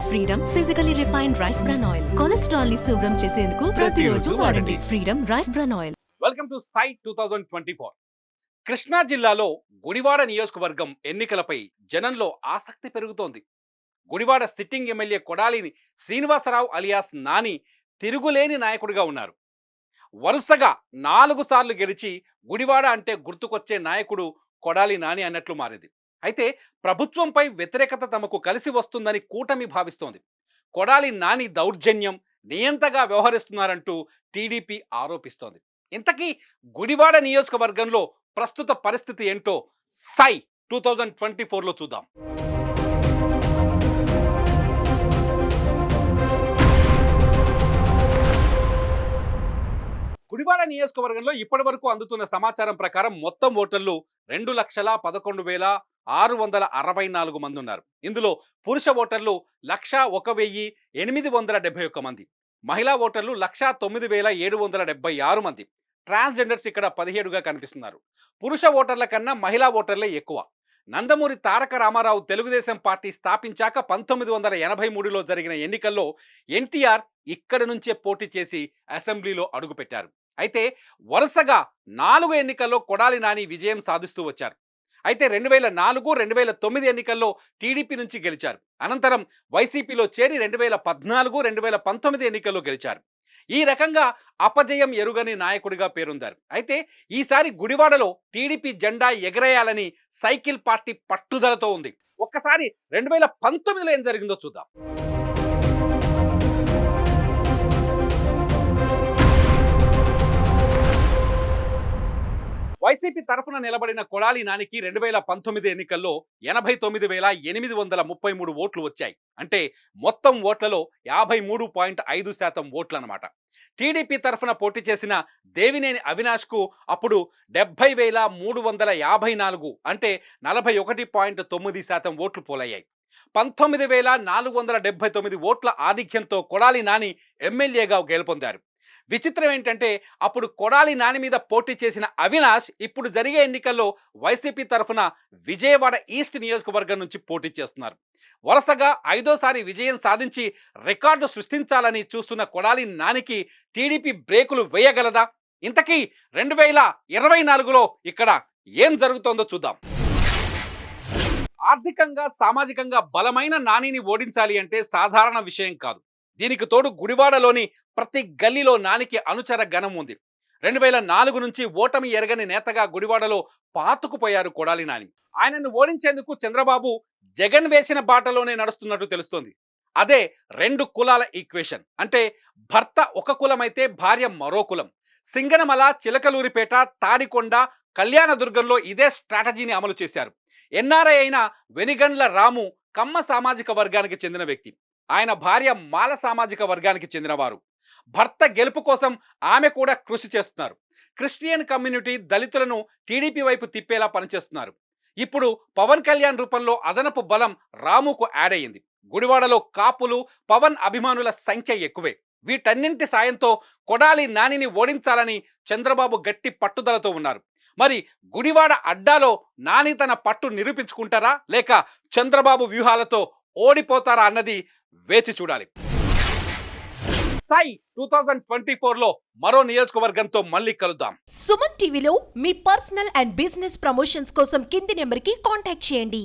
Freedom physically refined rice bran oil. Cholesterol ని శుభ్రం చేసేందుకు ప్రతిరోజు వాడండి Freedom rice bran oil. Welcome to site 2024. Krishna జిల్లాలో గుడివాడ నియోజకవర్గం ఎన్నికలపై జనంలో ఆసక్తి పెరుగుతోంది. Gudivada sitting MLA Kodali Srinivasarao alias Nani తిరుగులేని నాయకుడిగా ఉన్నారు. వరుసగా 4 సార్లు గెలిచి గుడివాడ అంటే గుర్తుకొచ్చే నాయకుడు కొడాలి నాని అన్నట్లు మారింది. అయితే ప్రభుత్వంపై వ్యతిరేకత తమకు కలిసి వస్తుందని కూటమి భావిస్తోంది. కొడాలి నాని దౌర్జన్యం, నియంతగా వ్యవహరిస్తున్నారంటూ టీడీపీ ఆరోపిస్తోంది. ఇంతకీ గుడివాడ నియోజకవర్గంలో ప్రస్తుత పరిస్థితి ఏంటో సై 2024లో చూద్దాం. గుడివాడ నియోజకవర్గంలో ఇప్పటి వరకు అందుతున్న సమాచారం ప్రకారం మొత్తం ఓటర్లు 2,11,664 మంది ఉన్నారు. ఇందులో పురుష ఓటర్లు 1,01,871 మంది, మహిళా ఓటర్లు 1,09,776 మంది, ట్రాన్స్జెండర్స్ ఇక్కడ 17గా కనిపిస్తున్నారు. పురుష ఓటర్ల కన్నా మహిళా ఓటర్లే ఎక్కువ. నందమూరి తారక రామారావు తెలుగుదేశం పార్టీ స్థాపించాక 1983లో జరిగిన ఎన్నికల్లో ఎన్టీఆర్ ఇక్కడి నుంచే పోటీ చేసి అసెంబ్లీలో అడుగుపెట్టారు. అయితే వరుసగా 4 ఎన్నికల్లో కొడాలి నాని విజయం సాధిస్తూ వచ్చారు. అయితే 2004, 2009 ఎన్నికల్లో టీడీపీ నుంచి గెలిచారు. అనంతరం వైసీపీలో చేరి 2014, 2019 ఎన్నికల్లో గెలిచారు. ఈ రకంగా అపజయం ఎరుగని నాయకుడిగా పేరొందారు. అయితే ఈసారి గుడివాడలో టీడీపీ జెండా ఎగరేయాలని సైకిల్ పార్టీ పట్టుదలతో ఉంది. ఒక్కసారి 2019లో ఏం జరిగిందో చూద్దాం. వైసీపీ తరఫున నిలబడిన కొడాలి నానికి 2019 ఎన్నికల్లో 89,833 ఓట్లు వచ్చాయి. అంటే మొత్తం ఓట్లలో 53.5% ఓట్లన్నమాట. టీడీపీ తరఫున పోటీ చేసిన దేవినేని అవినాష్కు అప్పుడు 70,354 అంటే 41.9% ఓట్లు పోలయ్యాయి. 19,479 ఓట్ల ఆధిక్యంతో కొడాలి నాని ఎమ్మెల్యేగా గెలుపొందారు. విచిత్రం ఏంటంటే అప్పుడు కొడాలి నాని మీద పోటీ చేసిన అవినాష్ ఇప్పుడు జరిగే ఎన్నికల్లో వైసీపీ తరఫున విజయవాడ ఈస్ట్ నియోజకవర్గం నుంచి పోటీ చేస్తున్నారు. వరుసగా 5వ విజయం సాధించి రికార్డు సృష్టించాలని చూస్తున్న కొడాలి నానికి టీడీపీ బ్రేకులు వేయగలదా? ఇంతకీ 2024లో ఇక్కడ ఏం జరుగుతోందో చూద్దాం. ఆర్థికంగా, సామాజికంగా బలమైన నానిని ఓడించాలి అంటే సాధారణ విషయం కాదు. దీనికి తోడు గుడివాడలోని ప్రతి గల్లీలో నానికి అనుచర గణం ఉంది. 2004 నుంచి ఓటమి ఎరగని నేతగా గుడివాడలో పాతుకుపోయారు కొడాలి నాని. ఆయనను ఓడించేందుకు చంద్రబాబు జగన్ వేసిన బాటలోనే నడుస్తున్నట్టు తెలుస్తోంది. అదే 2 కులాల ఈక్వేషన్. అంటే భర్త ఒక కులమైతే భార్య మరో కులం. సింగనమల, చిలకలూరిపేట, తాడికొండ, కళ్యాణదుర్గంలో ఇదే స్ట్రాటజీని అమలు చేశారు. ఎన్ఆర్ఐ అయిన వెనిగండ్ల రాము కమ్మ సామాజిక వర్గానికి చెందిన వ్యక్తి. ఆయన భార్య మాల సామాజిక వర్గానికి చెందినవారు. భర్త గెలుపు కోసం ఆమె కూడా కృషి చేస్తున్నారు. క్రిస్టియన్ కమ్యూనిటీ, దళితులను టీడీపీ వైపు తిప్పేలా పనిచేస్తున్నారు. ఇప్పుడు పవన్ కళ్యాణ్ రూపంలో అదనపు బలం రాముకు యాడ్ అయ్యింది. గుడివాడలో కాపులు, పవన్ అభిమానుల సంఖ్య ఎక్కువే. వీటన్నింటి సాయంతో కొడాలి నానిని ఓడించాలని చంద్రబాబు గట్టి పట్టుదలతో ఉన్నారు. మరి గుడివాడ అడ్డాలో నాని తన పట్టు నిరూపించుకుంటారా, లేక చంద్రబాబు వ్యూహాలతో ఓడిపోతారా అన్నది వేచి చూడాలి. సై 2024లో మరో నియోజకవర్గంతో మళ్ళీ కలుద్దాం. సుమన్ టీవీలో మీ పర్సనల్ అండ్ బిజినెస్ ప్రమోషన్స్ కోసం కింది నెంబర్కి కాంటాక్ట్ చేయండి.